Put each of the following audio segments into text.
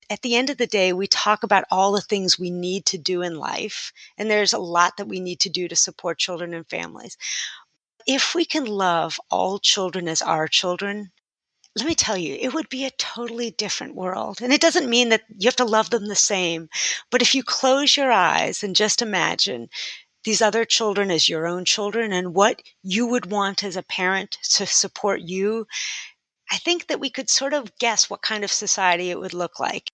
at the end of the day, we talk about all the things we need to do in life, and there's a lot that we need to do to support children and families. If we can love all children as our children, let me tell you, it would be a totally different world. And it doesn't mean that you have to love them the same. But if you close your eyes and just imagine these other children as your own children and what you would want as a parent to support you, I think that we could sort of guess what kind of society it would look like.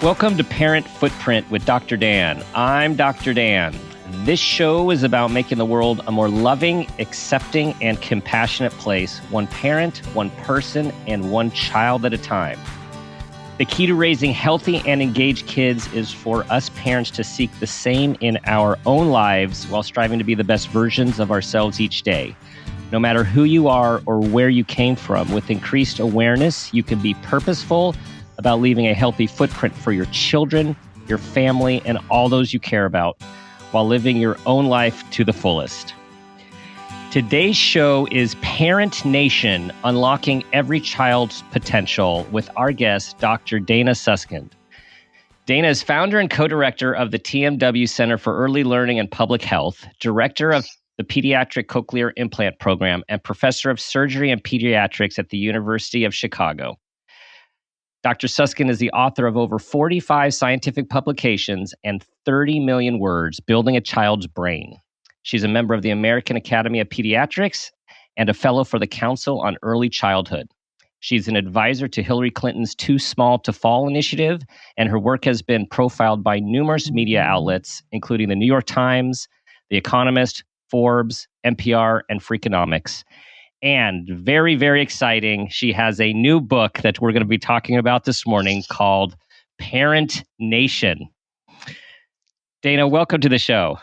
Welcome to Parent Footprint with Dr. Dan. I'm Dr. Dan. This show is about making the world a more loving, accepting, and compassionate place, one parent, one person, and one child at a time. The key to raising healthy and engaged kids is for us parents to seek the same in our own lives while striving to be the best versions of ourselves each day. No matter who you are or where you came from, with increased awareness, you can be purposeful about leaving a healthy footprint for your children, your family, and all those you care about, while living your own life to the fullest. Today's show is Parent Nation, Unlocking Every Child's Potential, with our guest, Dr. Dana Suskind. Dana is founder and co-director of the TMW Center for Early Learning and Public Health, director of the Pediatric Cochlear Implant Program, and professor of surgery and pediatrics at the University of Chicago. Dr. Suskind is the author of over 45 scientific publications and 30 million words, Building a Child's Brain. She's a member of the American Academy of Pediatrics and a fellow for the Council on Early Childhood. She's an advisor to Hillary Clinton's Too Small to Fall initiative, and her work has been profiled by numerous media outlets, including the New York Times, The Economist, Forbes, NPR, and Freakonomics. And very, very exciting, she has a new book that we're going to be talking about this morning called Parent Nation. Dana, welcome to the show.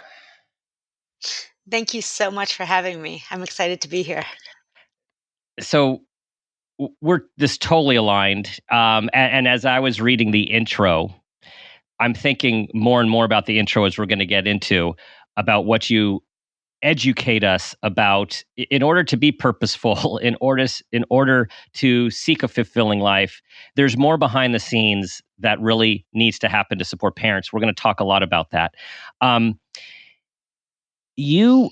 Thank you so much for having me. I'm excited to be here. So we're just totally aligned. And as I was reading the intro, I'm thinking more and more about the intro as we're going to get into, about what you educate us about in order to be purposeful, in order to seek a fulfilling life. There's more behind the scenes that really needs to happen to support parents. We're going to talk a lot about that. You,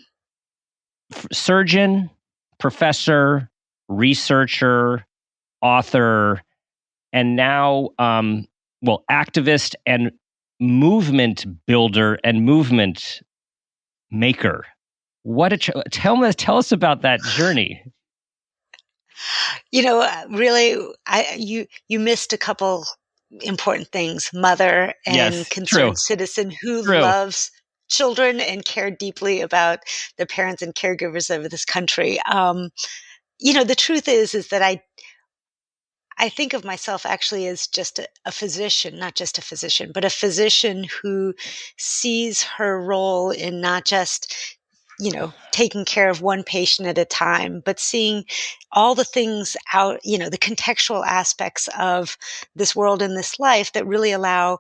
surgeon, professor, researcher, author, and now, activist and movement builder and movement maker. Tell us about that journey. You know, really, you missed a couple important things. Mother and Yes, concerned true. citizen who True. loves children and care deeply about the parents and caregivers of this country. The truth is that I think of myself actually as just a physician, not just a physician, but a physician who sees her role in not just taking care of one patient at a time, but seeing all the things out, the contextual aspects of this world and this life that really allow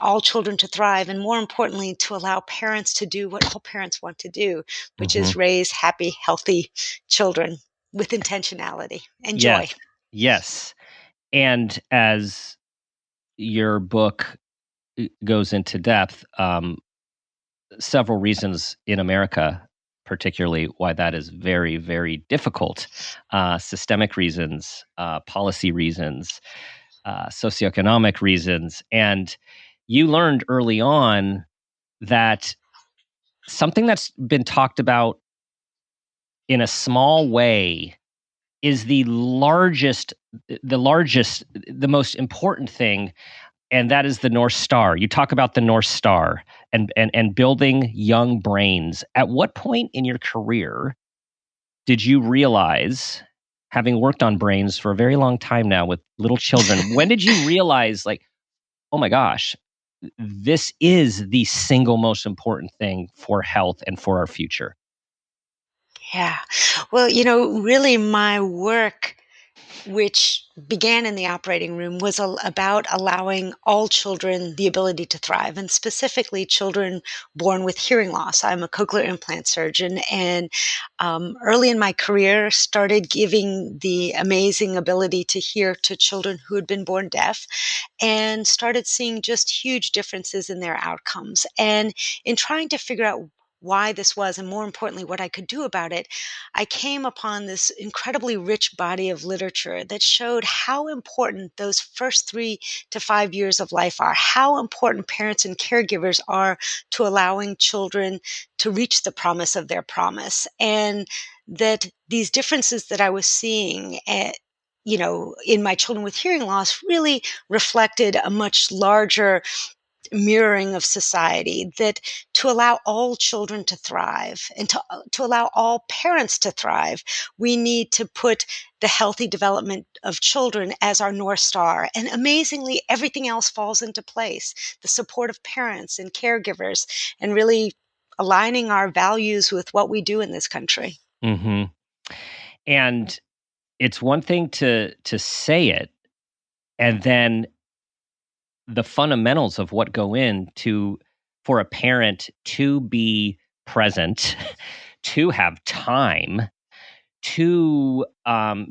all children to thrive, and more importantly, to allow parents to do what all parents want to do, which is raise happy, healthy children with intentionality and joy. Yes. And as your book goes into depth, several reasons in America, particularly why that is very, very difficult. Systemic reasons, policy reasons, socioeconomic reasons. And you learned early on that something that's been talked about in a small way is the most important thing, and that is the North Star. You talk about the North Star and building young brains. At what point in your career did you realize, having worked on brains for a very long time now with little children, when did you realize, like, oh my gosh, this is the single most important thing for health and for our future? Yeah. Well, really my work which began in the operating room, was about allowing all children the ability to thrive, and specifically children born with hearing loss. I'm a cochlear implant surgeon, and early in my career started giving the amazing ability to hear to children who had been born deaf, and started seeing just huge differences in their outcomes. And in trying to figure out why this was, and more importantly, what I could do about it, I came upon this incredibly rich body of literature that showed how important those first 3 to 5 years of life are, how important parents and caregivers are to allowing children to reach the promise of their promise. And that these differences that I was seeing, in my children with hearing loss really reflected a much larger mirroring of society, that to allow all children to thrive, and to allow all parents to thrive, we need to put the healthy development of children as our North Star. And amazingly, everything else falls into place. The support of parents and caregivers, and really aligning our values with what we do in this country. Hmm. And it's one thing to say it, and then the fundamentals of what go into for a parent to be present, to have time, to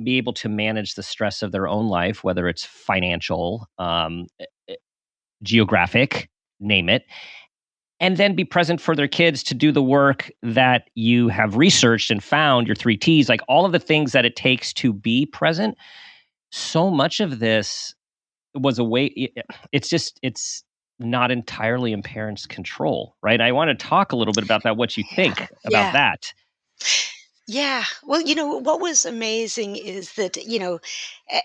be able to manage the stress of their own life, whether it's financial, geographic, name it, and then be present for their kids to do the work that you have researched and found, your three T's, like all of the things that it takes to be present. So much of this was a way, it's not entirely in parents' control, right? I want to talk a little bit about that, what you Yeah. think about Yeah. that. Yeah. Well, what was amazing is that,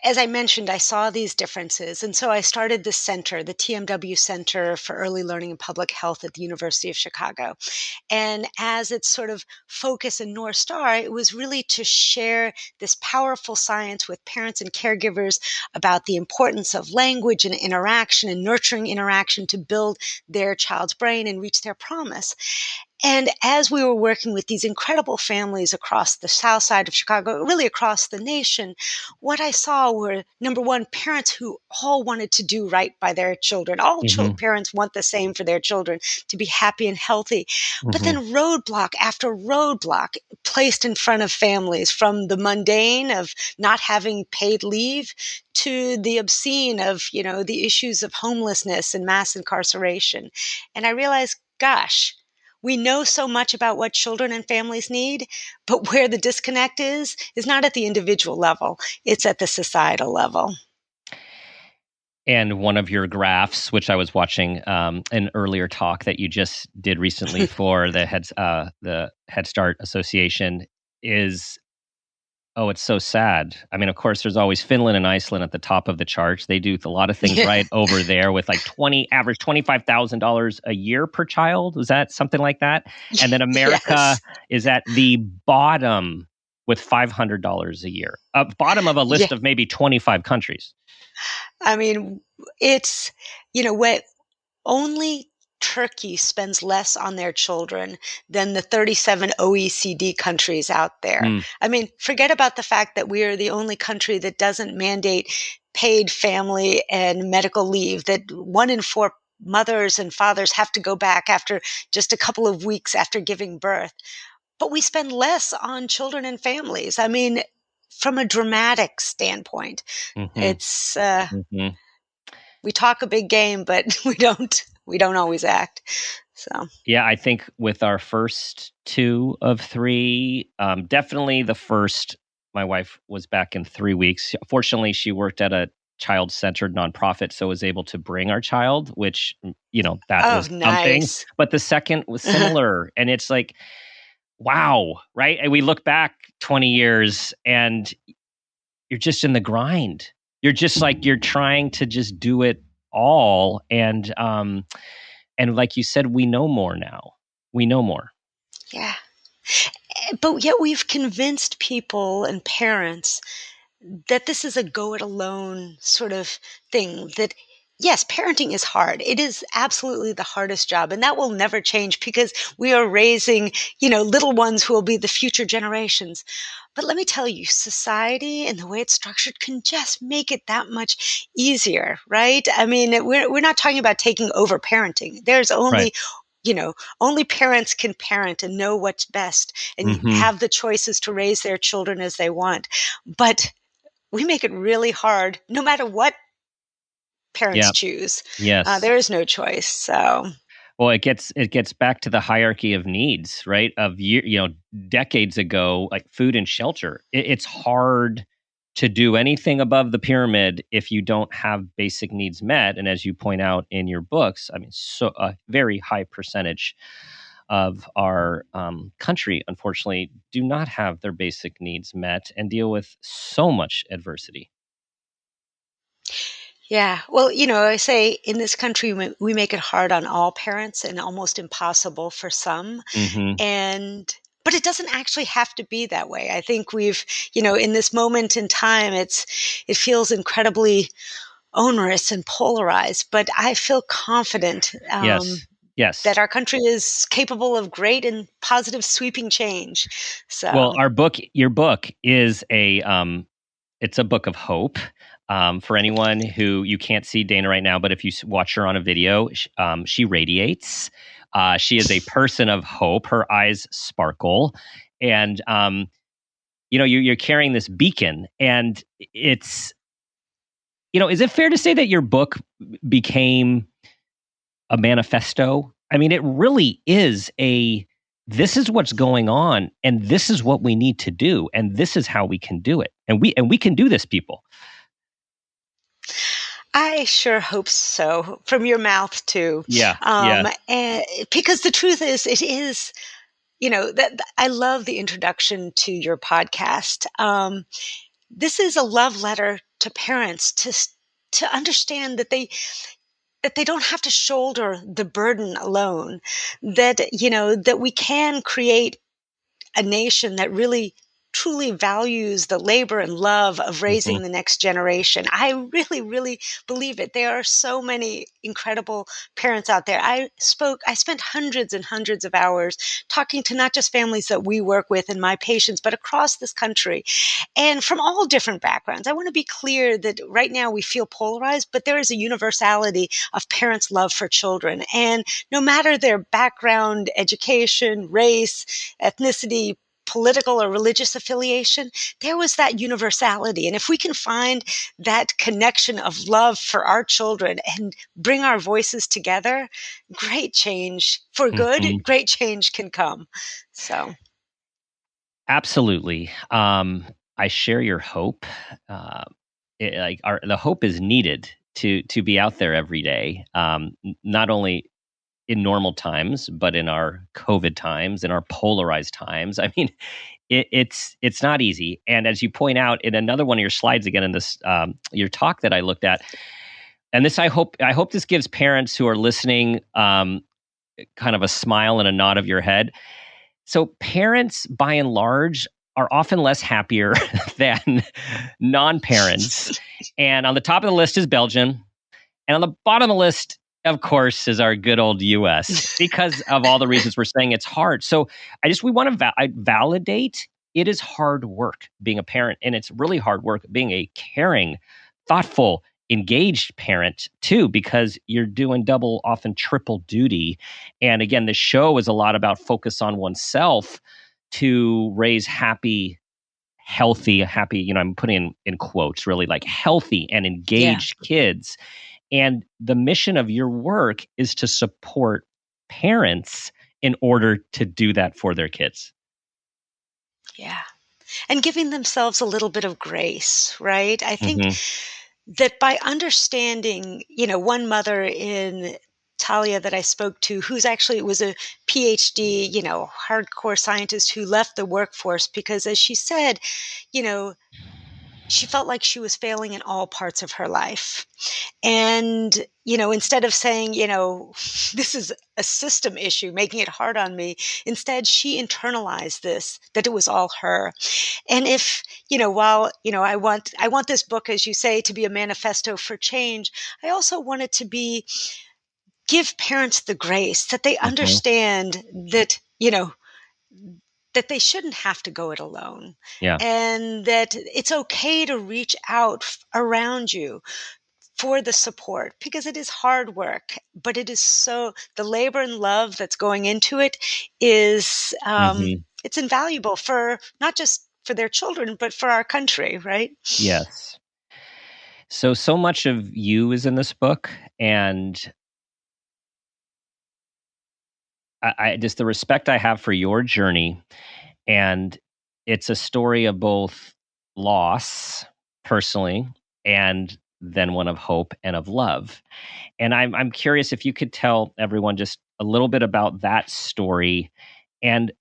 as I mentioned, I saw these differences. And so I started this center, the TMW Center for Early Learning and Public Health at the University of Chicago. And as its sort of focus and North Star, it was really to share this powerful science with parents and caregivers about the importance of language and interaction and nurturing interaction to build their child's brain and reach their promise. And as we were working with these incredible families across the south side of Chicago, really across the nation, what I saw were, number one, parents who all wanted to do right by their children. All Hmm. parents want the same for their children, to be happy and healthy. But Hmm. then roadblock after roadblock placed in front of families, from the mundane of not having paid leave to the obscene of, the issues of homelessness and mass incarceration. And I realized, gosh, we know so much about what children and families need, but where the disconnect is not at the individual level, it's at the societal level. And one of your graphs, which I was watching an earlier talk that you just did recently for the Head Start Association, is, oh, it's so sad. I mean, of course, there's always Finland and Iceland at the top of the charts. They do a lot of things Yeah. right over there with like average $25,000 a year per child. Was that something like that? And then America Yes. is at the bottom with $500 a year, bottom of a Yeah. list of maybe 25 countries. I mean, it's, what only Turkey spends less on their children than the 37 OECD countries out there. Mm, I mean, forget about the fact that we are the only country that doesn't mandate paid family and medical leave, that 1 in 4 mothers and fathers have to go back after just a couple of weeks after giving birth. But we spend less on children and families. I mean, from a dramatic standpoint, hmm. it's Hmm. we talk a big game, but we don't always act. So Yeah, I think with our first two of three, definitely the first, my wife was back in 3 weeks. Fortunately, she worked at a child centered nonprofit, so was able to bring our child, which, that oh, was something. nice. But the second was similar. And it's like, wow, right? And we look back 20 years and you're just in the grind. You're just like, you're trying to just do it all. And like you said, we know more now. We know more. Yeah. But yet we've convinced people and parents that this is a go it alone sort of thing, that yes, parenting is hard. It is absolutely the hardest job, and that will never change because we are raising, little ones who will be the future generations. But let me tell you, society and the way it's structured can just make it that much easier, right? I mean, we're not talking about taking over parenting. There's Right. only parents can parent and know what's best and Hmm. have the choices to raise their children as they want. But we make it really hard, no matter what parents Yeah. choose. Yes. There is no choice. So, Well, it gets back to the hierarchy of needs, right? Decades ago, like food and shelter. It's hard to do anything above the pyramid if you don't have basic needs met. And as you point out in your books, I mean, so a very high percentage of our country, unfortunately, do not have their basic needs met and deal with so much adversity. yeah. Well, I say in this country, we make it hard on all parents and almost impossible for some. Hmm. But it doesn't actually have to be that way. I think in this moment in time, it feels incredibly onerous and polarized, but I feel confident, Yes. that Yes. our country is capable of great and positive sweeping change. Well, So, your book is it's a book of hope for anyone who you can't see Dana right now, but if you watch her on a video, she radiates. She is a person of hope. Her eyes sparkle, and you're carrying this beacon, and it's is it fair to say that your book became a manifesto? I mean, it really is a this is what's going on and this is what we need to do and this is how we can do it. And we can do this, people. I sure hope so, from your mouth too. Yeah. Yeah. And because the truth is, it is, I love the introduction to your podcast. This is a love letter to parents to understand that they don't have to shoulder the burden alone, that we can create a nation that really truly values the labor and love of Mhm. raising the next generation. I really, really believe it. There are so many incredible parents out there. I spent hundreds and hundreds of hours talking to not just families that we work with and my patients, but across this country and from all different backgrounds. I want to be clear that right now we feel polarized, but there is a universality of parents' love for children. And no matter their background, education, race, ethnicity, political or religious affiliation, there was that universality. And if we can find that connection of love for our children and bring our voices together, great change for good, Mhm. great change can come. So, Absolutely. I share your hope. Uh, the hope is needed to be out there every day. Not only in normal times, but in our COVID times, in our polarized times. I mean, it's not easy. And as you point out in another one of your slides, again in this your talk that I looked at, and this I hope this gives parents who are listening kind of a smile and a nod of your head. So parents, by and large, are often less happier than non-parents. And on the top of the list is Belgium, and on the bottom of the list, of course, is our good old US because of all the reasons we're saying it's hard. So we want to validate it is hard work being a parent, and it's really hard work being a caring, thoughtful, engaged parent too, because you're doing double, often triple duty. And again, the show is a lot about focus on oneself to raise happy, I'm putting in quotes really like healthy and yeah, engaged kids. And the mission of your work is to support parents in order to do that for their kids. yeah. And giving themselves a little bit of grace, right? I think Hmm. that by understanding, one mother in Talia that I spoke to, who's actually was a PhD, hardcore scientist who left the workforce because, as she said, you know, she felt like she was failing in all parts of her life. And, instead of saying, this is a system issue, making it hard on me, instead she internalized this, that it was all her. And if, while, I want this book, as you say, to be a manifesto for change, I also want it to give parents the grace that they Hmm. understand that, that they shouldn't have to go it alone, Yeah. and that it's okay to reach out around you for the support, because it is hard work, but it is the labor and love that's going into it is, Hmm. it's invaluable for not just for their children, but for our country, right? Yes. So much of you is in this book, and I just the respect I have for your journey, and it's a story of both loss personally and then one of hope and of love. And I'm curious if you could tell everyone just a little bit about that story and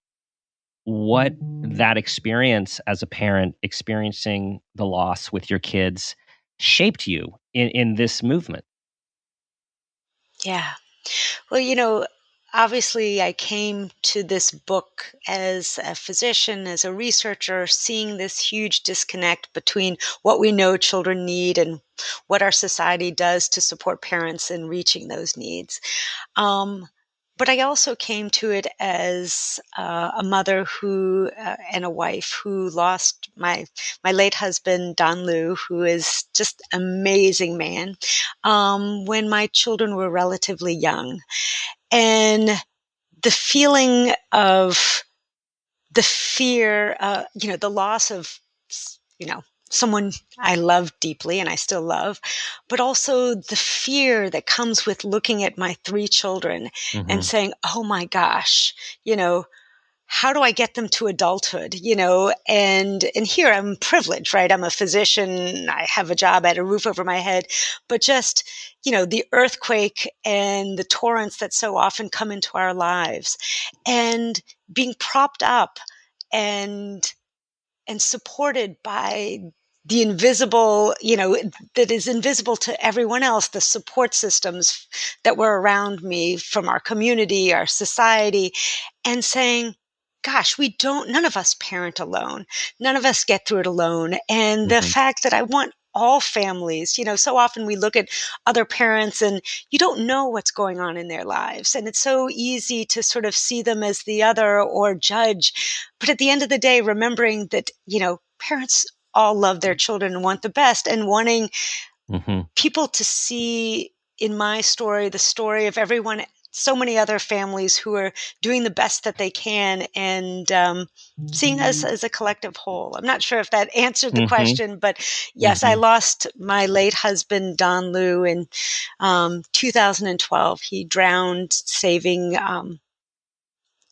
what that experience as a parent experiencing the loss with your kids shaped you in this movement. Yeah. Well, obviously, I came to this book as a physician, as a researcher, seeing this huge disconnect between what we know children need and what our society does to support parents in reaching those needs. Um, but I also came to it as a mother and a wife who lost my late husband, Don Liu, who is just amazing man, when my children were relatively young. And the feeling of the fear, the loss of, you know, someone I love deeply and I still love, but also the fear that comes with looking at my three children and Hmm. saying, oh my gosh, you know, how do I get them to adulthood? And here I'm privileged, right? I'm a physician. I have a job. I had a roof over my head, but just, the earthquake and the torrents that so often come into our lives, and being propped up and supported by the invisible, that is invisible to everyone else, the support systems that were around me from our community, our society, and saying, gosh, none of us parent alone. None of us get through it alone. And the Hmm. fact that I want all families, so often we look at other parents and you don't know what's going on in their lives. And it's so easy to sort of see them as the other or judge. But at the end of the day, remembering that, parents all love their children and want the best, and wanting Hmm. people to see in my story the story of everyone, so many other families who are doing the best that they can, and seeing us as a collective whole. I'm not sure if that answered the Hmm. question, but yes, I Hmm. lost my late husband, Don Liu, in 2012. He drowned saving Yeah.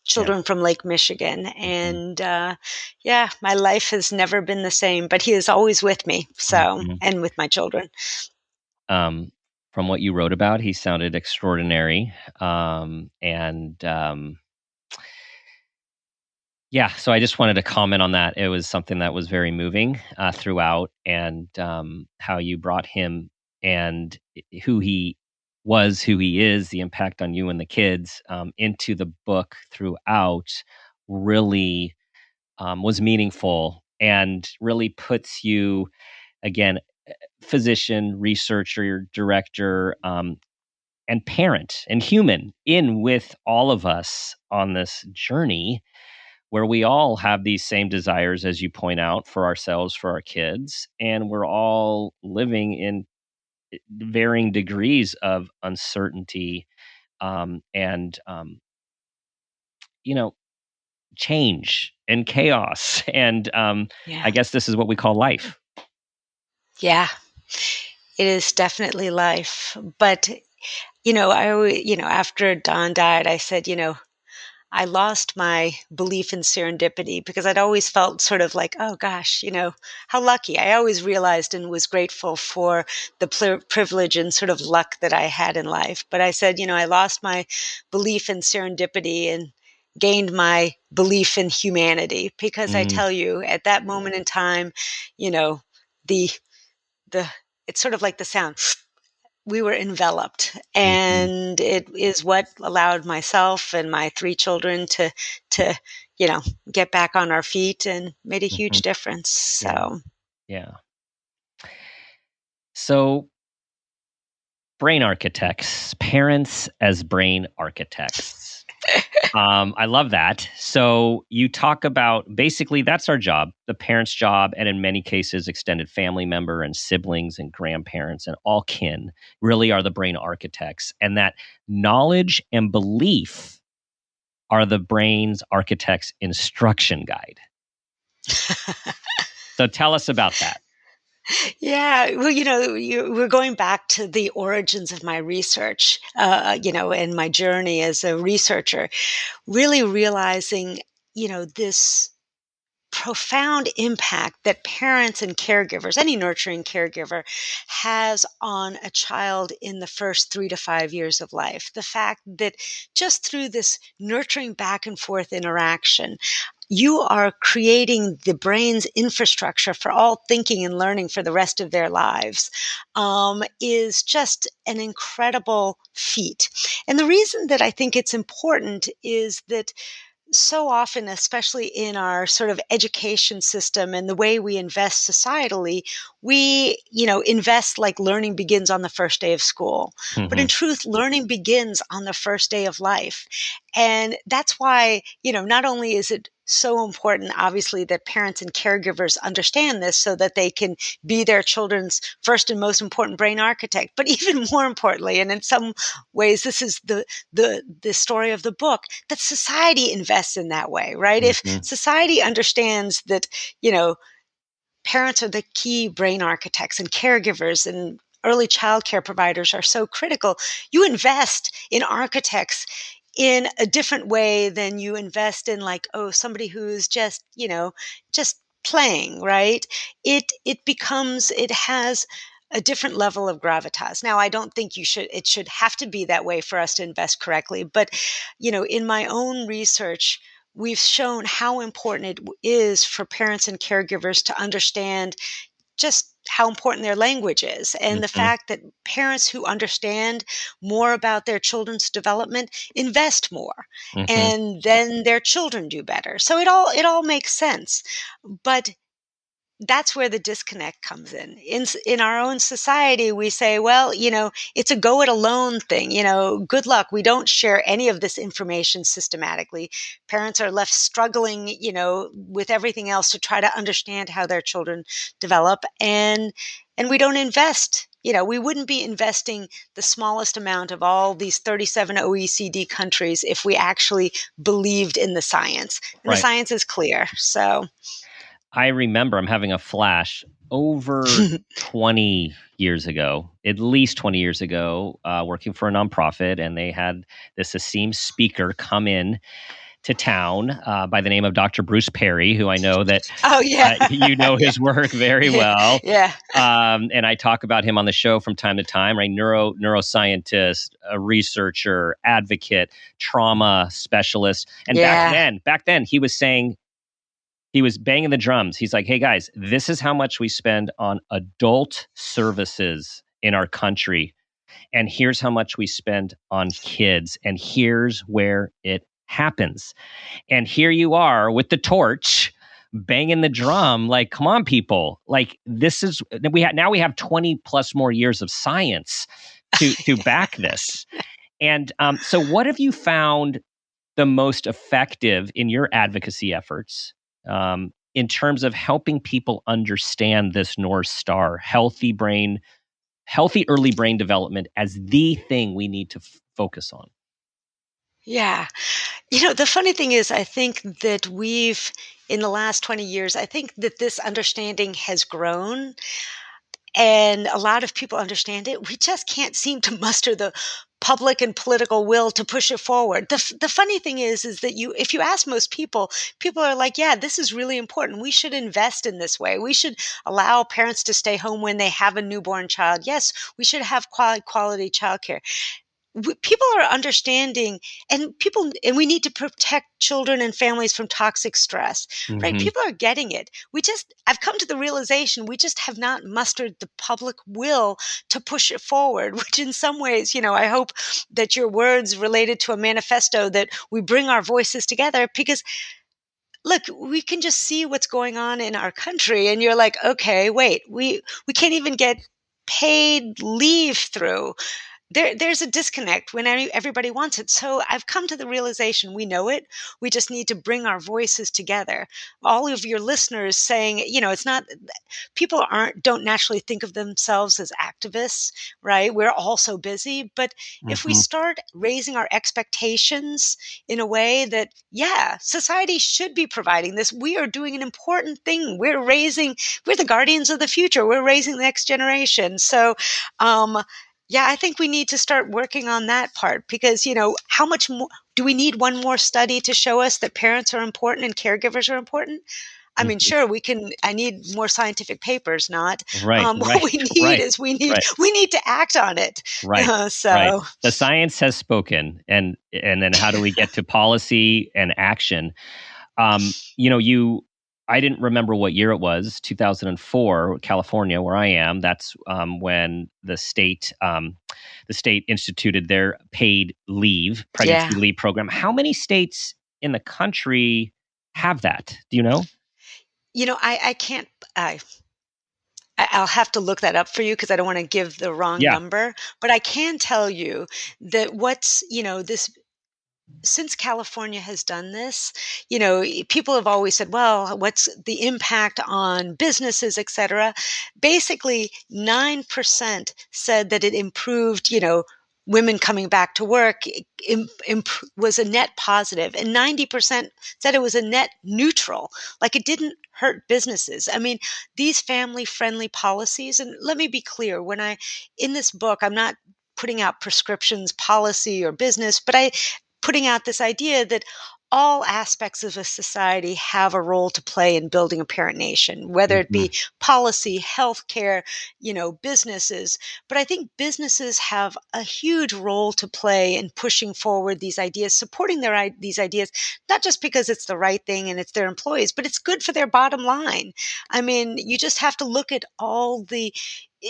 children from Lake Michigan. Hmm. And yeah, my life has never been the same, but he is always with me. So, Hmm. and with my children. Um, from what you wrote about, he sounded extraordinary. And Yeah, so I just wanted to comment on that. It was something that was very moving throughout, and how you brought him and who he was, who he is, the impact on you and the kids into the book throughout really was meaningful and really puts you, again, physician, researcher, director, and parent and human in with all of us on this journey where we all have these same desires, as you point out, for ourselves, for our kids, and we're all living in varying degrees of uncertainty and you know change and chaos. And I Yeah. guess this is what we call life. Yeah. It is definitely life. But, after Don died, I said, I lost my belief in serendipity, because I'd always felt sort of like, oh gosh, how lucky. I always realized and was grateful for the privilege and sort of luck that I had in life. But I said, I lost my belief in serendipity and gained my belief in humanity, because I Mm, tell you, at that moment in time, you know, the the it's sort of like the sound. We were enveloped, Hmm. and it is what allowed myself and my three children to you know get back on our feet and made a Hmm. huge difference. Yeah. So Yeah. So, brain architects, parents as brain architects. I love that. So you talk about basically that's our job, the parent's job, and in many cases, extended family member and siblings and grandparents and all kin really are the brain architects, and that knowledge and belief are the brain's architect's instruction guide. So tell us about that. yeah, well, we're going back to the origins of my research, and my journey as a researcher, really realizing, this profound impact that parents and caregivers, any nurturing caregiver, has on a child in the first 3 to 5 years of life. The fact that just through this nurturing back and forth interaction, you are creating the brain's infrastructure for all thinking and learning for the rest of their lives, is just an incredible feat. And the reason that I think it's important is that so often, especially in our sort of education system and the way we invest societally, we, invest like learning begins on the first day of school. But in Hmm. truth, learning begins on the first day of life. And that's why, not only is it so important, obviously, that parents and caregivers understand this so that they can be their children's first and most important brain architect, but even more importantly, and in some ways, this is the story of the book, that society invests in that way, right? If Hmm. society understands that, you know, parents are the key brain architects and caregivers and early childcare providers are so critical, you invest in architects in a different way than you invest in, like, oh, somebody who's just, just playing, right? It has a different level of gravitas. Now, I don't think it should have to be that way for us to invest correctly, but in my own research, we've shown how important it is for parents and caregivers to understand just how important their language is, and the Hmm. fact that parents who understand more about their children's development invest more, Hmm. and then their children do better. So it all makes sense. But that's where the disconnect comes in. In our own society, we say, well, it's a go it alone thing. Good luck. We don't share any of this information systematically. Parents are left struggling, with everything else to try to understand how their children develop, and we don't invest. We wouldn't be investing the smallest amount of all these 37 OECD countries if we actually believed in the science. And the Right. science is clear. So, I remember I'm having a flash over 20 years ago, at least 20 years ago, working for a nonprofit, and they had this esteemed speaker come in to town by the name of Dr. Bruce Perry, who I know that oh, yeah. you know his work very well. Yeah. And I talk about him on the show from time to time, right? Neuroscientist, a researcher, advocate, trauma specialist. And Yeah. back then, he was saying, he was banging the drums. He's like, hey guys, this is how much we spend on adult services in our country. And here's how much we spend on kids. And here's where it happens. And here you are with the torch banging the drum. Like, come on, people. Like, this is, now we have 20 plus more years of science to back this. And so what have you found the most effective in your advocacy efforts, in terms of helping people understand this North Star, healthy early brain development as the thing we need to focus on? Yeah. The funny thing is, I think that in the last 20 years, I think that this understanding has grown and a lot of people understand it. We just can't seem to muster the public and political will to push it forward. The funny thing is that if you ask most people, people are like, yeah, this is really important. We should invest in this way. We should allow parents to stay home when they have a newborn child. Yes, we should have quality childcare. people are understanding, and we need to protect children and families from toxic stress, right? Hmm. People are getting it. I've come to the realization we just have not mustered the public will to push it forward, which in some ways, I hope that your words related to a manifesto, that we bring our voices together, because look, we can just see what's going on in our country, and you're like, okay, wait, we can't even get paid leave through. There's a disconnect when everybody wants it. So I've come to the realization we know it. We just need to bring our voices together. All of your listeners saying, it's not, people don't naturally think of themselves as activists, right? We're all so busy. But if we Hmm. start raising our expectations in a way that, yeah, society should be providing this, we are doing an important thing. We're the guardians of the future. We're raising the next generation. So, yeah, I think we need to start working on that part, because, how much more do we need? One more study to show us that parents are important and caregivers are important? I mean, Hmm. sure, I need more scientific papers, not. Right, What right, we need right, is right, we need to act on it. right, right. So, The science has spoken, and then how do we get to policy and action? You I didn't remember what year it was, 2004, California, where I am. That's when the state instituted their paid leave, yeah, pregnancy leave program. How many states in the country have that? Do you know? I can't, I'll have to look that up for you because I don't want to give the wrong Yeah. number. But I can tell you that this, since California has done this, people have always said, well, what's the impact on businesses, et cetera? Basically, 9% said that it improved, women coming back to work was a net positive, and 90% said it was a net neutral, like it didn't hurt businesses. I mean, these family friendly policies, and let me be clear, in this book, I'm not putting out prescriptions, policy, or business, but putting out this idea that all aspects of a society have a role to play in building a parent nation, whether it Hmm. be policy, healthcare, businesses. But I think businesses have a huge role to play in pushing forward these ideas, supporting these ideas, not just because it's the right thing and it's their employees, but it's good for their bottom line. I mean, you just have to look at all the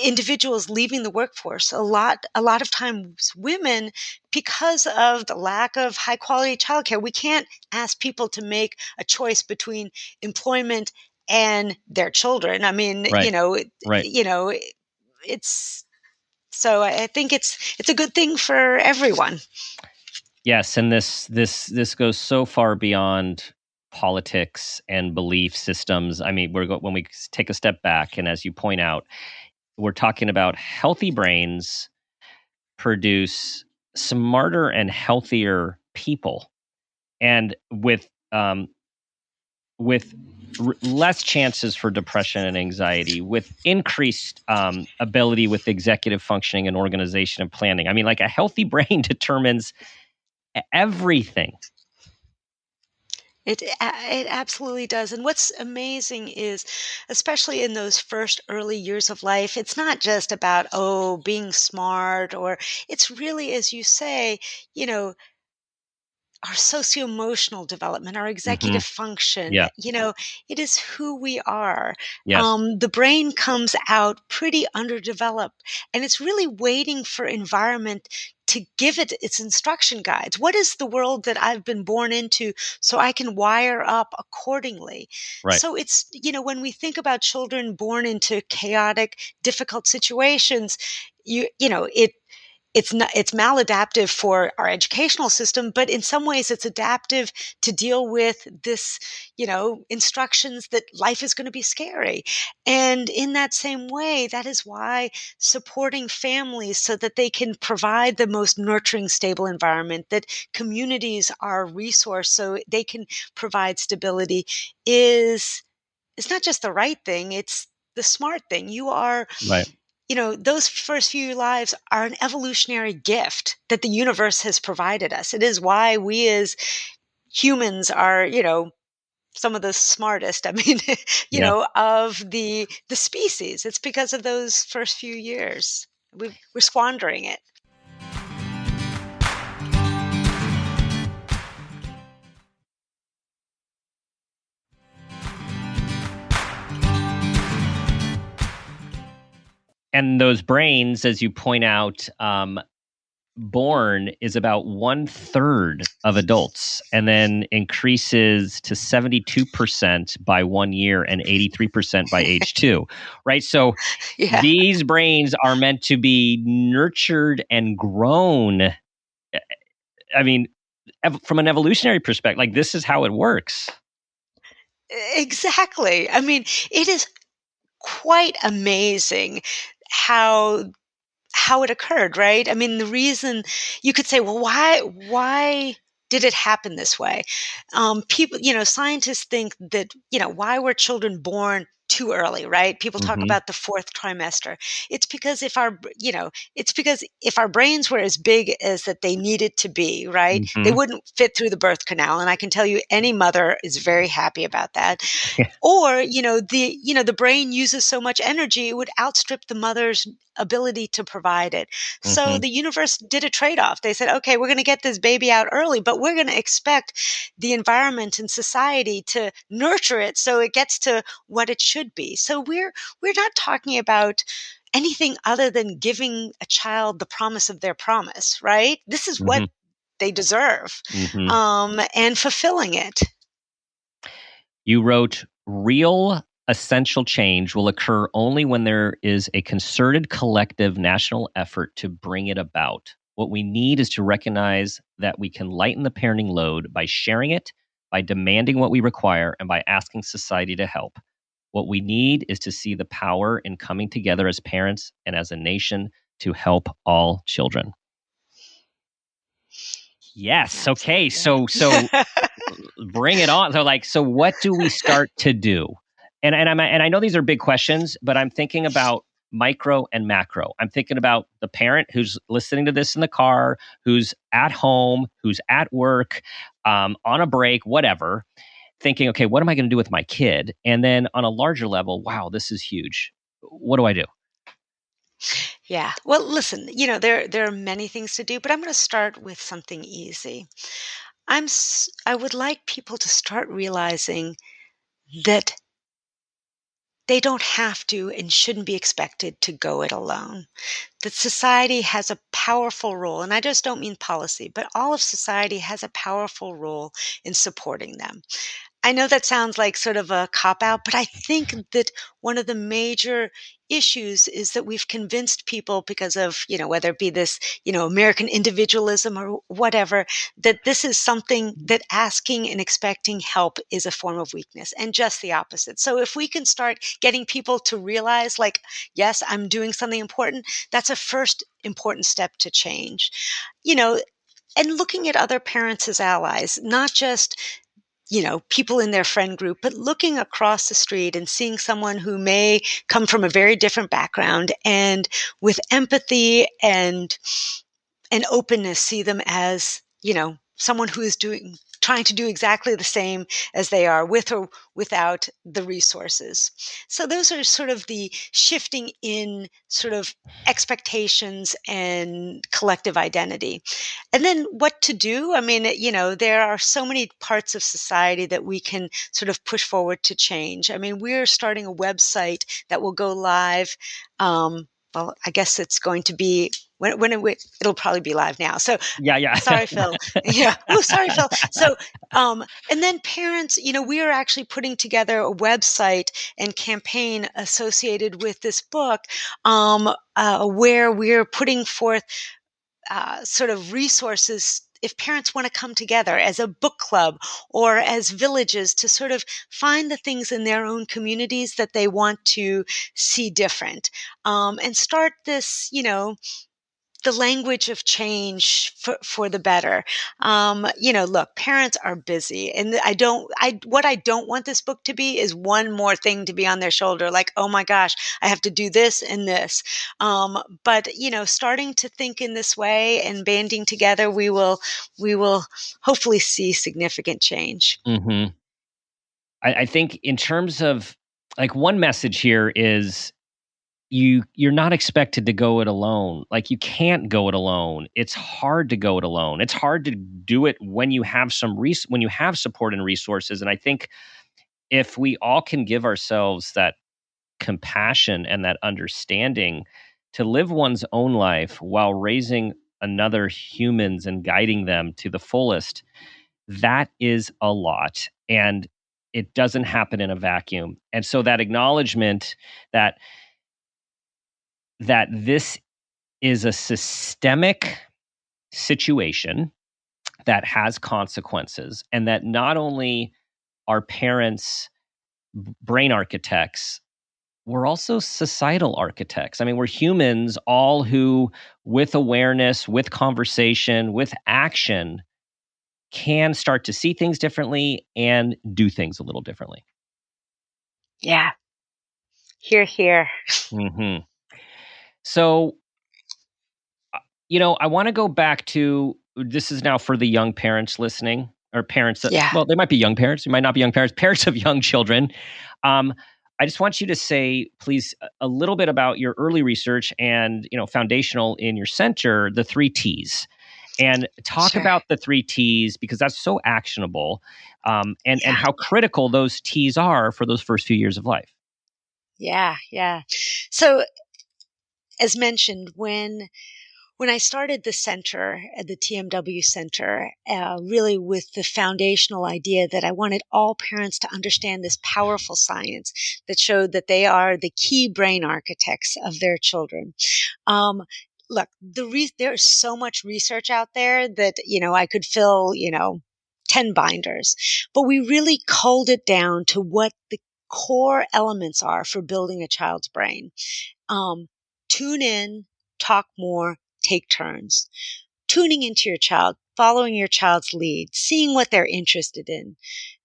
individuals leaving the workforce. A lot of times women, because of the lack of high quality childcare. We can't ask people to make a choice between employment and their children. I mean, Right. Right. it's so I think it's a good thing for everyone. Yes, and this goes so far beyond politics and belief systems. I mean, when we take a step back, and as you point out, we're talking about healthy brains produce smarter and healthier people, and with less chances for depression and anxiety, with increased ability with executive functioning and organization and planning. I mean, like a healthy brain determines everything. It absolutely does. And what's amazing is, especially in those first early years of life, it's not just about, oh, being smart, or it's really, as you say, you know, our socio-emotional development, our Hmm. executive function, Yeah. it is who we are. Yes. The brain comes out pretty underdeveloped, and it's really waiting for environment to give it its instruction guides. What is the world that I've been born into, so I can wire up accordingly? Right. So it's, when we think about children born into chaotic, difficult situations, it's maladaptive for our educational system, but in some ways it's adaptive to deal with this, instructions that life is going to be scary. And in that same way, that is why supporting families so that they can provide the most nurturing, stable environment, that communities are a resource so they can provide stability, is not just the right thing, it's the smart thing. Right. Those first few lives are an evolutionary gift that the universe has provided us. It is why we as humans are, some of the smartest, I mean, Yeah. of the species. It's because of those first few years. We're squandering it. And those brains, as you point out, born is about 1/3 of adults and then increases to 72% by 1 year and 83% by age 2, right? So Yeah. these brains are meant to be nurtured and grown. I mean, from an evolutionary perspective, like this is how it works. Exactly. I mean, it is quite amazing how it occurred, right? I mean, the reason you could say, well, why did it happen this way? People, scientists think that, why were children born too early, right? People talk Mm-hmm. about the fourth trimester. It's because if our brains were as big as that they needed to be, right? They Mm-hmm. wouldn't fit through the birth canal. And I can tell you any mother is very happy about that. Or, the brain uses so much energy, it would outstrip the mother's ability to provide it. So Mm-hmm. the universe did a trade-off. They said, okay, we're going to get this baby out early, but we're going to expect the environment and society to nurture it so it gets to what it should be. So we're not talking about anything other than giving a child the promise of their promise, right? This is what Mm-hmm. they deserve, Mm-hmm. and fulfilling it. You wrote, real essential change will occur only when there is a concerted collective national effort to bring it about. What we need is to recognize that we can lighten the parenting load by sharing it, by demanding what we require, and by asking society to help. What we need is to see the power in coming together as parents and as a nation to help all children. Yes. Okay. Absolutely. So bring it on. So what do we start to do? And I know these are big questions, but I'm thinking about micro and macro. I'm thinking about the parent who's listening to this in the car, who's at home, who's at work, on a break, whatever, thinking, okay, what am I going to do with my kid? And then on a larger level, wow, this is huge. What do I do? Yeah. Well, listen, there are many things to do, but I'm going to start with something easy. I would like people to start realizing that they don't have to and shouldn't be expected to go it alone. That society has a powerful role, and I just don't mean policy, but all of society has a powerful role in supporting them. I know that sounds like sort of a cop out, but I think that one of the major issues is that we've convinced people because of, whether it be this, American individualism or whatever, that this is something that asking and expecting help is a form of weakness and just the opposite. So if we can start getting people to realize like, yes, I'm doing something important, that's a first important step to change, you know, and looking at other parents as allies, not just people in their friend group, but looking across the street and seeing someone who may come from a very different background and with empathy and openness see them as, someone who is trying to do exactly the same as they are with or without the resources. So those are sort of the shifting in sort of expectations and collective identity. And then what to do? I mean, there are so many parts of society that we can sort of push forward to change. I mean, we're starting a website that will go live. Well, I guess it's going to be it'll probably be live now. So Yeah, yeah. sorry, Phil. Yeah. Oh, sorry, Phil. So, and then parents, we are actually putting together a website and campaign associated with this book, where we're putting forth sort of resources if parents want to come together as a book club or as villages to sort of find the things in their own communities that they want to see different, and start this, the language of change for the better. Look, parents are busy and what I don't want this book to be is one more thing to be on their shoulder. Like, oh my gosh, I have to do this and this. But starting to think in this way and banding together, we will hopefully see significant change. hmm I think in terms of like one message here is you're not expected to go it alone. Like you can't go it alone. It's hard to go it alone. It's hard to do it when you have when you have support and resources. And I think if we all can give ourselves that compassion and that understanding to live one's own life while raising another humans and guiding them to the fullest, that is a lot. And it doesn't happen in a vacuum. And so that acknowledgement that this is a systemic situation that has consequences, and that not only are parents brain architects, we're also societal architects. I mean, we're humans all who, with awareness, with conversation, with action, can start to see things differently and do things a little differently. Yeah. Hear, hear. hmm So, I want to go back to this is now for the young parents listening, or parents that, Yeah. well, they might be young parents, they might not be young parents, parents of young children. Um, I just want you to say, please, a little bit about your early research and, foundational in your center, the three T's, and talk Sure. about the three T's because that's so actionable, and Yeah. how critical those T's are for those first few years of life. Yeah. Yeah. So, as mentioned, when I started the center at the TMW Center, really with the foundational idea that I wanted all parents to understand this powerful science that showed that they are the key brain architects of their children. Um, Look, there's so much research out there that, I could fill, 10 binders, but we really culled it down to what the core elements are for building a child's brain. Um, Tune in, talk more, take turns. Tuning into your child, following your child's lead, seeing what they're interested in,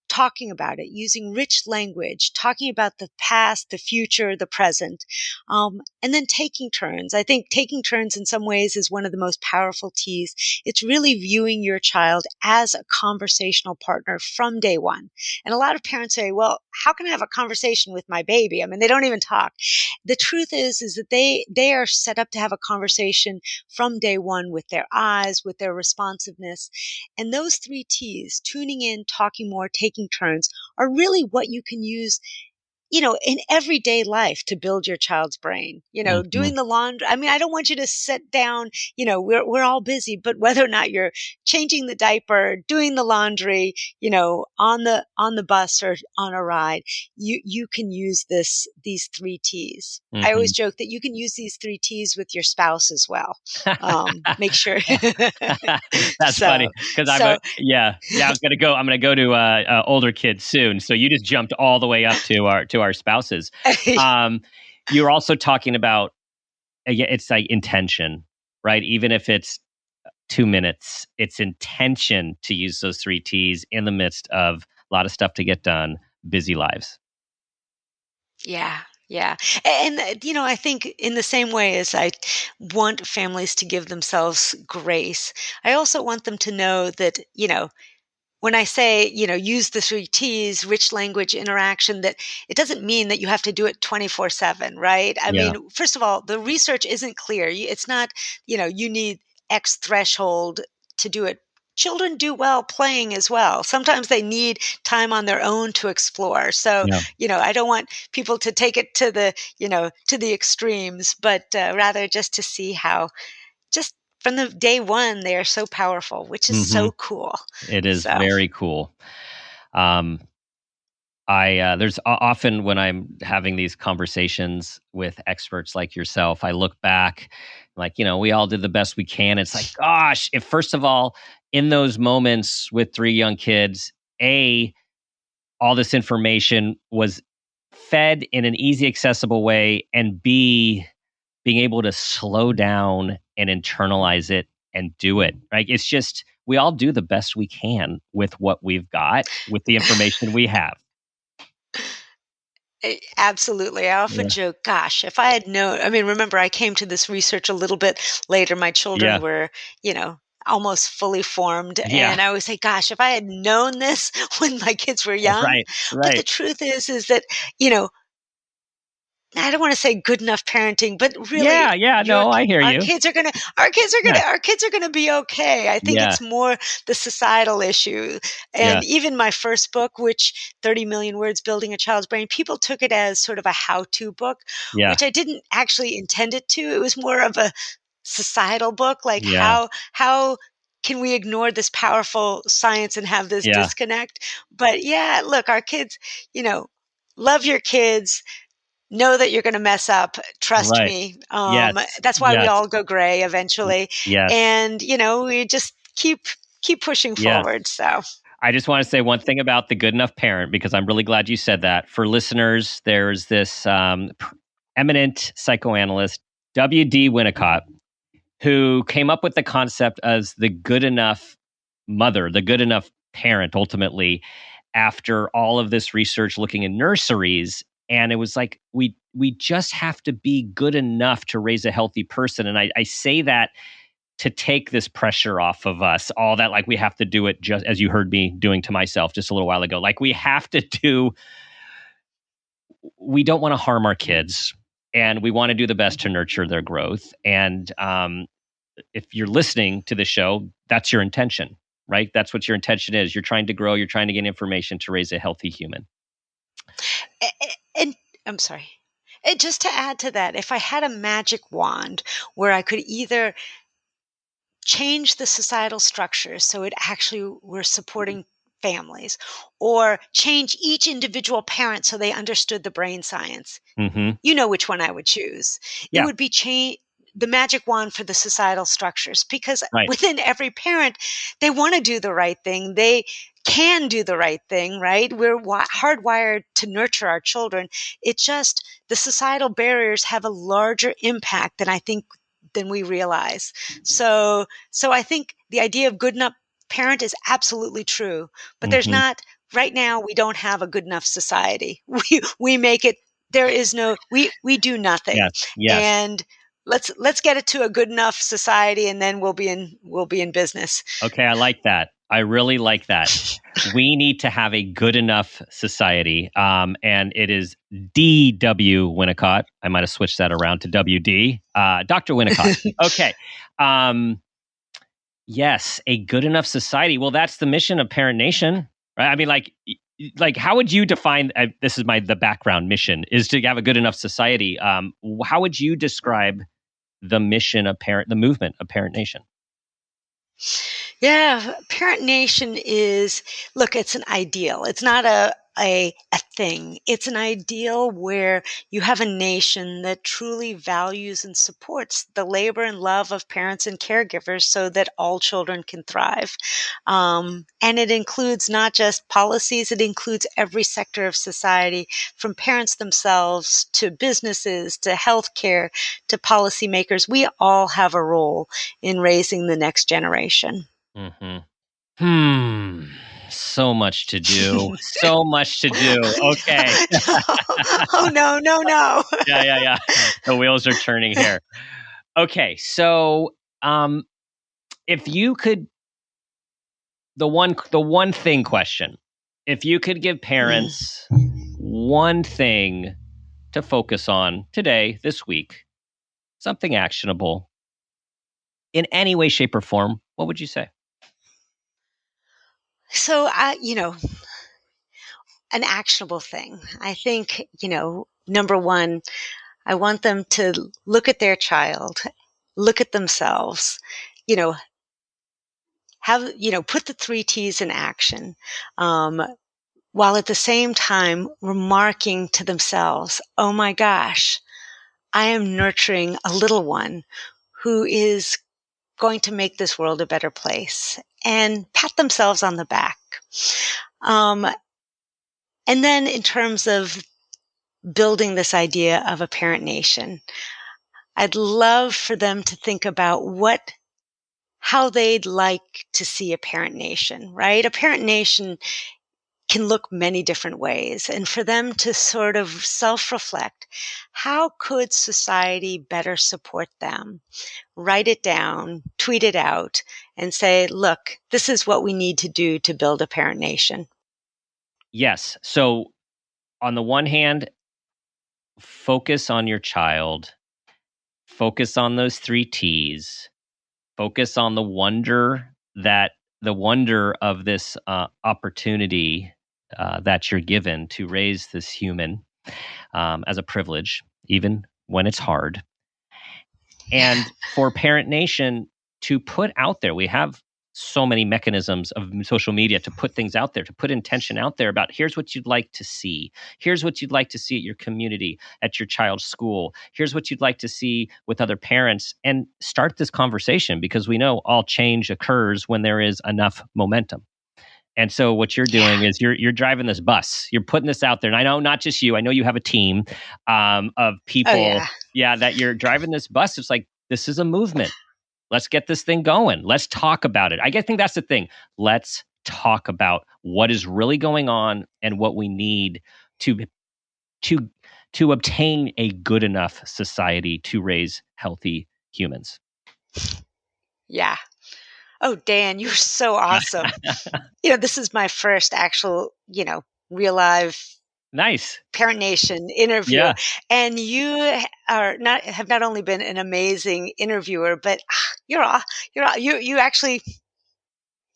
talking about it, using rich language, talking about the past, the future, the present, and then taking turns. I think taking turns in some ways is one of the most powerful T's. It's really viewing your child as a conversational partner from day one. And a lot of parents say, well, how can I have a conversation with my baby? I mean, they don't even talk. The truth is that they are set up to have a conversation from day one with their eyes, with their responsiveness. And those three T's, tuning in, talking more, taking turns, are really what you can use, in everyday life to build your child's brain. hmm Doing the laundry. I mean, I don't want you to sit down, we're all busy, but whether or not you're changing the diaper, doing the laundry, on the bus or on a ride, you can use these three T's. I always hmm joke that you can use these three T's with your spouse as well. Make sure. That's funny so, because so I was gonna go. I'm gonna go to older kids soon. So you just jumped all the way up to our spouses. Um, you're also talking about yeah, it's like intention, right? Even if it's 2 minutes, it's intention to use those three T's in the midst of a lot of stuff to get done, busy lives. Yeah, yeah. And, I think in the same way as I want families to give themselves grace, I also want them to know that, when I say, use the three T's, rich language, interaction, that it doesn't mean that you have to do it 24/7, right? I Yeah, mean, first of all, the research isn't clear. It's not, you need X threshold to do it. Children do well playing as well. Sometimes they need time on their own to explore. So, yeah. I don't want people to take it to the extremes, but rather just to see how just from the day one, they are so powerful, which is hmm so cool. It is So, very cool. Um, there's often when I'm having these conversations with experts like yourself, I look back, like, we all did the best we can. It's like, gosh, if first of all, in those moments with three young kids, all this information was fed in an easy, accessible way, and B, being able to slow down and internalize it and do it. Right? It's just we all do the best we can with what we've got, with the information we have. absolutely. I often Yeah. joke, gosh, if I had known, I mean, remember, I came to this research a little bit later. My children Yeah. were, almost fully formed. Yeah. And I always say, gosh, if I had known this when my kids were young. Right. But the Right. truth is that, you know, I don't want to say good enough parenting, but really, Yeah. No, I hear our you. kids are gonna, Yeah. our kids are gonna be okay. I think Yeah. it's more the societal issue. Yeah. And even my first book, which 30 million words, building a child's brain, people took it as sort of a how-to book, Yeah. which I didn't actually intend it to. It was more of a societal book, like Yeah. how can we ignore this powerful science and have this Yeah. disconnect? But yeah, look, our kids, you know, love your kids, know that you're going to mess up. Trust Right. me. Yes. That's why we Yes. all go gray eventually. Yes. And, we just keep pushing forward. Yes. So, I just want to say one thing about the good enough parent, because I'm really glad you said that. For listeners, there's this eminent psychoanalyst, W.D. Winnicott, who came up with the concept as the good enough mother, the good enough parent, ultimately, after all of this research looking in nurseries. And it was like, we just have to be good enough to raise a healthy person. And I say that to take this pressure off of us, all that, like, we have to do it, just as you heard me doing to myself just a little while ago. Like, we have to do, we don't want to harm our kids, and we want to do the best to nurture their growth. And if you're listening to the show, that's your intention, right? That's what your intention is. You're trying to grow, you're trying to gain information to raise a healthy human. and I'm sorry. And just to add to that, if I had a magic wand where I could either change the societal structures so it actually we're supporting families, or change each individual parent so they understood the brain science, Mm-hmm. you know which one I would choose. It Yeah, would be the magic wand for the societal structures, because right. within every parent, they want to do the right thing. They can do the right thing, right? We're hardwired to nurture our children. It just, the societal barriers have a larger impact than I think than we realize. So I think the idea of good enough parent is absolutely true, but there's Mm-hmm. not, right now we don't have a good enough society. We make it, there is no, we do nothing. Yes, yes. And let's get it to a good enough society, and then we'll be in business. Okay, I like that. I really like that. We need to have a good enough society. And it is D.W. Winnicott. I might have switched that around to W.D. Dr. Winnicott. Okay. Um, yes, a good enough society. Well, that's the mission of Parent Nation, right? I mean, like how would you define, this is the background mission, is to have a good enough society. How would you describe the mission of the movement of Parent Nation? Yeah, Parent Nation is, look, it's an ideal. It's not a thing. It's an ideal where you have a nation that truly values and supports the labor and love of parents and caregivers so that all children can thrive. And it includes not just policies, it includes every sector of society, from parents themselves to businesses to healthcare to policymakers. We all have a role in raising the next generation. Mm-hmm. So much to do. So much to do. Okay. No. Oh, no, no, no. Yeah. The wheels are turning here. Okay. So, if you could, the one thing question, if you could give Mm. parents one thing to focus on today, this week, something actionable in any way, shape, or form, what would you say? So, an actionable thing. I think, number one, I want them to look at their child, look at themselves, you know, put the three T's in action. While at the same time remarking to themselves, oh my gosh, I am nurturing a little one who is going to make this world a better place, and pat themselves on the back. Um, and then in terms of building this idea of a parent nation, I'd love for them to think about how they'd like to see a parent nation, right? A parent nation can look many different ways, and for them to sort of self-reflect, how could society better support them? Write it down, tweet it out, and say, look, this is what we need to do to build a parent nation. Yes. So, on the one hand, focus on your child, focus on those three T's, focus on the wonder of this opportunity that you're given to raise this human as a privilege, even when it's hard. Yeah. And for Parent Nation to put out there, we have so many mechanisms of social media to put things out there, to put intention out there about here's what you'd like to see. Here's what you'd like to see at your community, at your child's school. Here's what you'd like to see with other parents, and start this conversation, because we know all change occurs when there is enough momentum. And so what you're doing Yeah. is you're driving this bus. You're putting this out there. And I know not just you. I know you have a team of Oh, people, yeah. yeah, that you're driving this bus. It's like, this is a movement. Let's get this thing going. Let's talk about it. I think that's the thing. Let's talk about what is really going on and what we need to to to obtain a good enough society to raise healthy humans. Yeah. Oh, Dan, you're so awesome. This is my first actual, real live Nice. Parent Nation interview, Yeah. and you have not only been an amazing interviewer, but you actually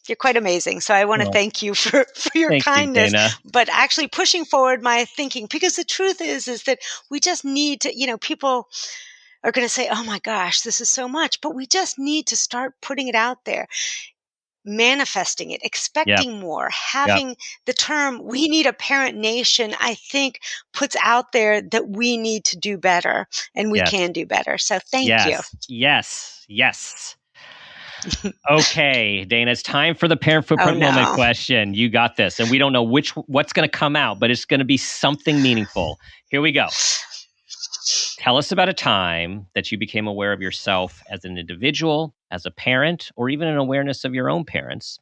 you're quite amazing. So I want to Well, thank you for your thank you, kindness, Dana. but actually pushing forward my thinking, because the truth is that we just need to, people are going to say, "Oh my gosh, this is so much," but we just need to start putting it out there, manifesting it, Yep. expecting more, Yep. having the term "we need a parent nation," I think puts out there that we need to do better and we Yes. can do better. So thank you. Yes. Yes. Yes. Okay, Dana, it's time for the parent Oh footprint moment no. question. You got this. And we don't know what's going to come out, but it's going to be something meaningful. Here we go. Tell us about a time that you became aware of yourself as an individual, as a parent, or even an awareness of your own parents.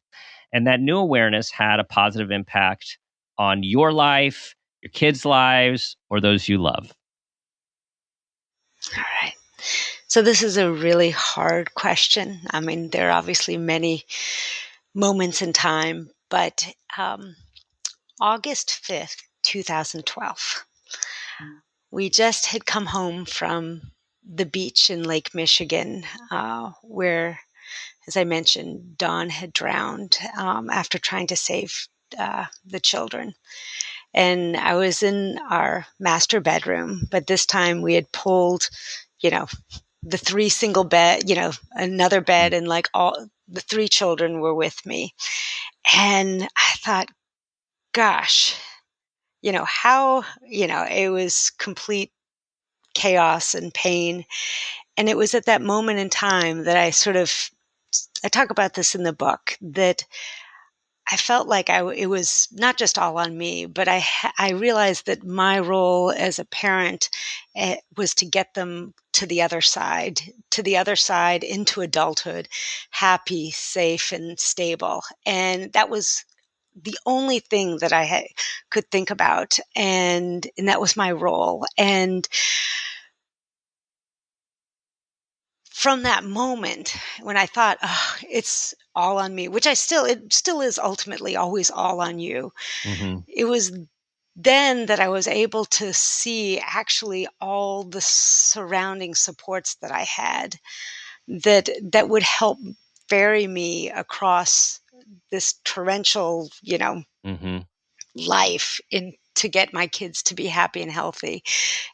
And that new awareness had a positive impact on your life, your kids' lives, or those you love. All right. So this is a really hard question. I mean, there are obviously many moments in time, but August 5th, 2012, we just had come home from the beach in Lake Michigan, where, as I mentioned, Dawn had drowned after trying to save the children. And I was in our master bedroom, but this time we had pulled, you know, the three single bed, another bed, and like all the three children were with me. And I thought, gosh, how, it was complete chaos and pain. And it was at that moment in time that I talk about this in the book, that I felt like it was not just all on me, but I realized that my role as a parent was to get them to the other side into adulthood, happy, safe, and stable. And that was the only thing that could think about. And that was my role. And from that moment when I thought, oh, it's all on me, which it still is ultimately always all on you. Mm-hmm. It was then that I was able to see actually all the surrounding supports that I had that would help ferry me across this torrential, Mm-hmm. life in to get my kids to be happy and healthy.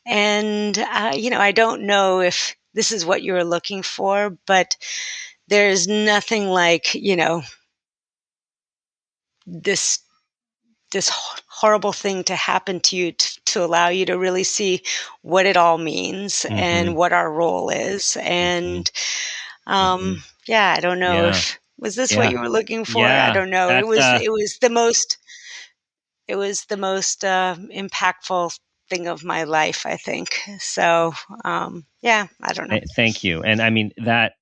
And, I don't know if this is what you're looking for, but there's nothing like, this this horrible thing to happen to you to allow you to really see what it all means Mm-hmm. and what our role is. Mm-hmm. And Mm-hmm. yeah, I don't know Yeah. if was this what Yeah. you were looking for. I Yeah. don't know. That's It was the most impactful thing of my life, I think. So yeah, I don't know. thank you. And I mean that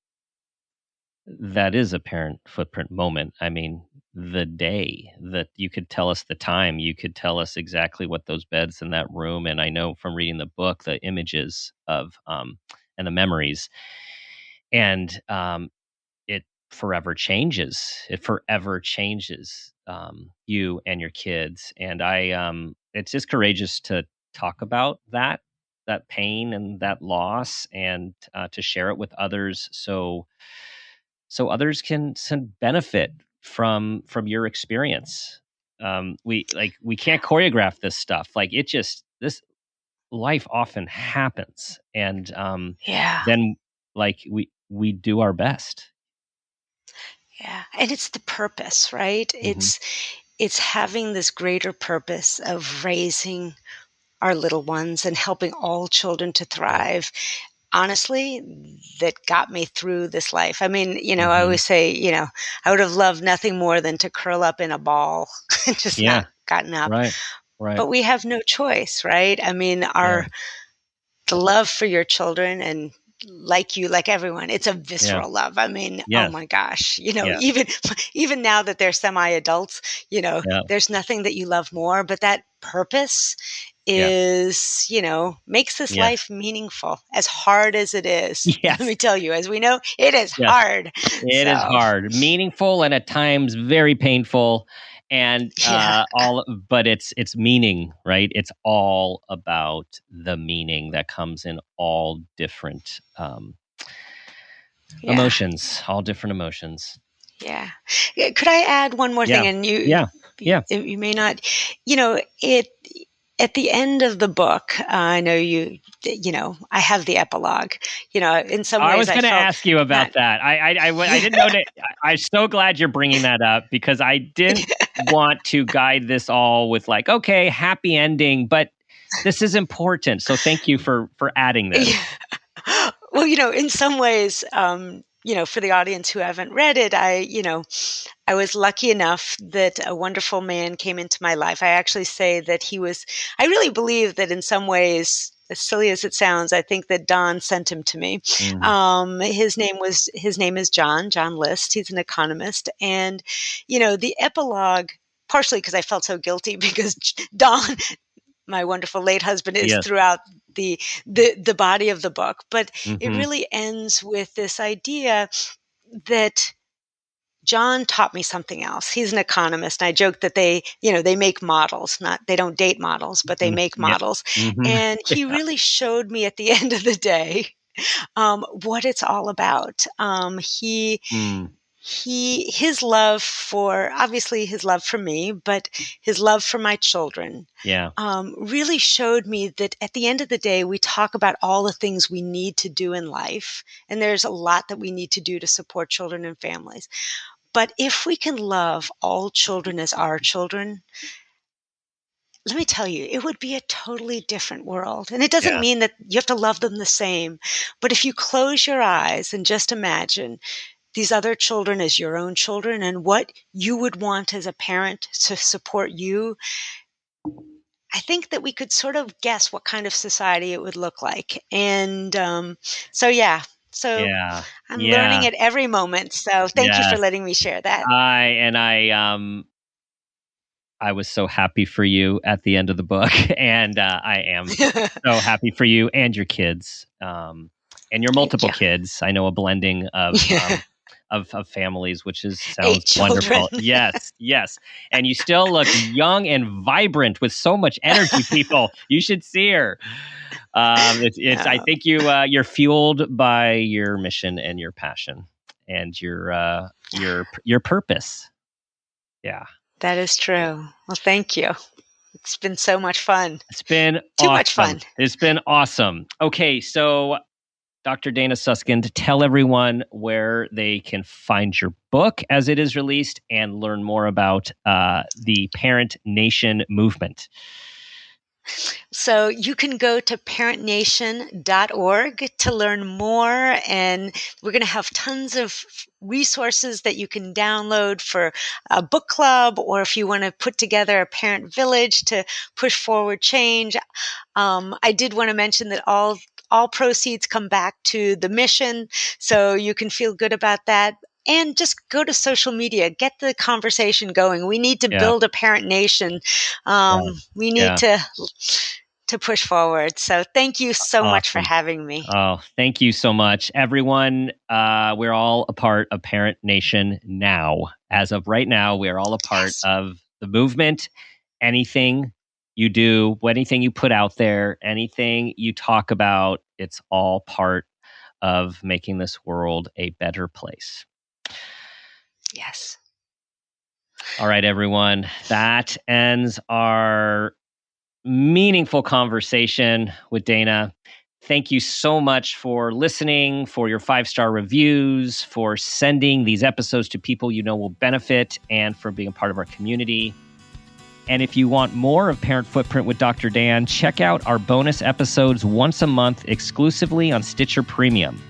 is a parent footprint moment. I mean, the day that you could tell us the time, you could tell us exactly what those beds in that room, and I know from reading the book, the images of and the memories, and it forever changes. It forever changes you and your kids, and it's just courageous to talk about that that pain and that loss, and to share it with others, so others can benefit from your experience. We can't choreograph this stuff. Like, it just, this life often happens, and Yeah. then, like, we do our best. Yeah. And it's the purpose, right? Hmm. It's having this greater purpose of raising our little ones and helping all children to thrive. Honestly, that got me through this life. I mean, I Hmm. always say, I would have loved nothing more than to curl up in a ball and just Yeah. not gotten up. Right. Right. But we have no choice, right? I mean, Yeah. the love for your children, and like everyone, it's a Yeah. visceral love. I mean, oh Yes. my gosh, Yeah. even now that they're semi-adults, Yeah. there's nothing that you love more, but that purpose Yes. is, makes this Yes. life meaningful, as hard as it is. Let Yes. me tell you, as we know, it is Yes. hard. It is So, hard, meaningful, and at times very painful, and yeah, all. But it's meaning, right? It's all about the meaning that comes in all different yeah, emotions, all different emotions. yeah. Could I add one more Yeah. thing? And Yeah. Yeah. you may not, it at the end of the book, I know I have the epilogue. In some I ways, was I going to felt ask you about not. that. I didn't know that. I'm so glad you're bringing that up, because I didn't want to guide this all with, like, okay, happy ending, but this is important. So thank you for adding this. Yeah. Well, in some ways, for the audience who haven't read it, I was lucky enough that a wonderful man came into my life. I actually say that I really believe that in some ways, as silly as it sounds, I think that Don sent him to me. Mhm. His name is John List. He's an economist. And, the epilogue, partially because I felt so guilty because Don, my wonderful late husband, is Yes. throughout the body of the book, but it Mhm. really ends with this idea that John taught me something else. He's an economist. And I joke that they make models, they don't date models, but they Mhm. make Yeah. models. Mhm. And he really showed me at the end of the day, what it's all about. Mm. His love for, obviously his love for me, but his love for my children, Yeah. really showed me that at the end of the day, we talk about all the things we need to do in life. And there's a lot that we need to do to support children and families. But if we can love all children as our children, let me tell you, it would be a totally different world. And it doesn't Yeah. mean that you have to love them the same. But if you close your eyes and just imagine these other children as your own children and what you would want as a parent to support you, I think that we could sort of guess what kind of society it would look like. And so, yeah. So Yeah. I'm learning Yeah. at every moment. So thank you for Yes. letting me share that. I was so happy for you at the end of the book, and I am so happy for you and your kids, and your Thank multiple you. kids. I know a blending of Yeah. of families, which is 8 sounds children. wonderful. Yes, yes, and you still look young and vibrant with so much energy. People, you should see her. It's. I No, think you're fueled by your mission and your passion and your purpose. Yeah. that is true. Well, thank you. It's been so much fun. It's been Too much awesome. fun. It's been awesome. Okay, so Dr. Dana Suskind, tell everyone where they can find your book as it is released and learn more about the Parent Nation movement. So you can go to parentnation.org to learn more. And we're going to have tons of resources that you can download for a book club, or if you want to put together a parent village to push forward change. I did want to mention that all proceeds come back to the mission, so you can feel good about that. And just go to social media, get the conversation going. We need to Yeah, build a parent nation. yeah, We need yeah. to push forward. So thank you so much for Awesome. having me. Oh, thank you so much, everyone. We're all a part of Parent Nation now. As of right now, we are all a part Yes. of the movement. Anything you do, anything you put out there, anything you talk about, it's all part of making this world a better place. Yes. All right, everyone. That ends our meaningful conversation with Dana. Thank you so much for listening, for your 5-star reviews, for sending these episodes to people you know will benefit, and for being a part of our community. And if you want more of Parent Footprint with Dr. Dan, check out our bonus episodes once a month exclusively on Stitcher Premium.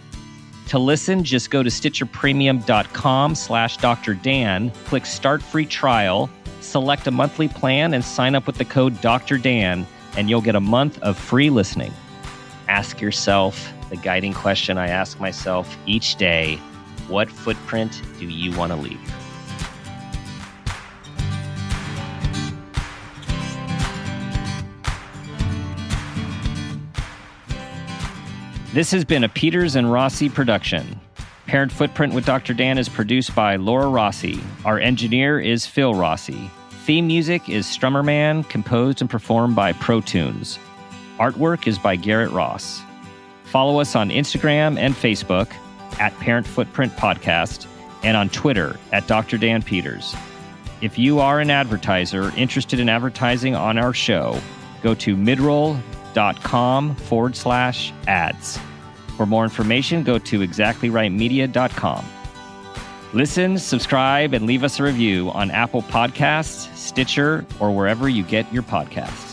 To listen, just go to stitcherpremium.com/Dr. Dan, click Start Free Trial, select a monthly plan, and sign up with the code Dr. Dan, and you'll get a month of free listening. Ask yourself the guiding question I ask myself each day: what footprint do you want to leave? This has been a Peters and Rossi production. Parent Footprint with Dr. Dan is produced by Laura Rossi. Our engineer is Phil Rossi. Theme music is Strummerman, composed and performed by Pro Tunes. Artwork is by Garrett Ross. Follow us on Instagram and Facebook at Parent Footprint Podcast, and on Twitter at Dr. Dan Peters. If you are an advertiser interested in advertising on our show, go to midroll.com/ads. For more information, go to exactlyrightmedia.com. Listen, subscribe, and leave us a review on Apple Podcasts, Stitcher, or wherever you get your podcasts.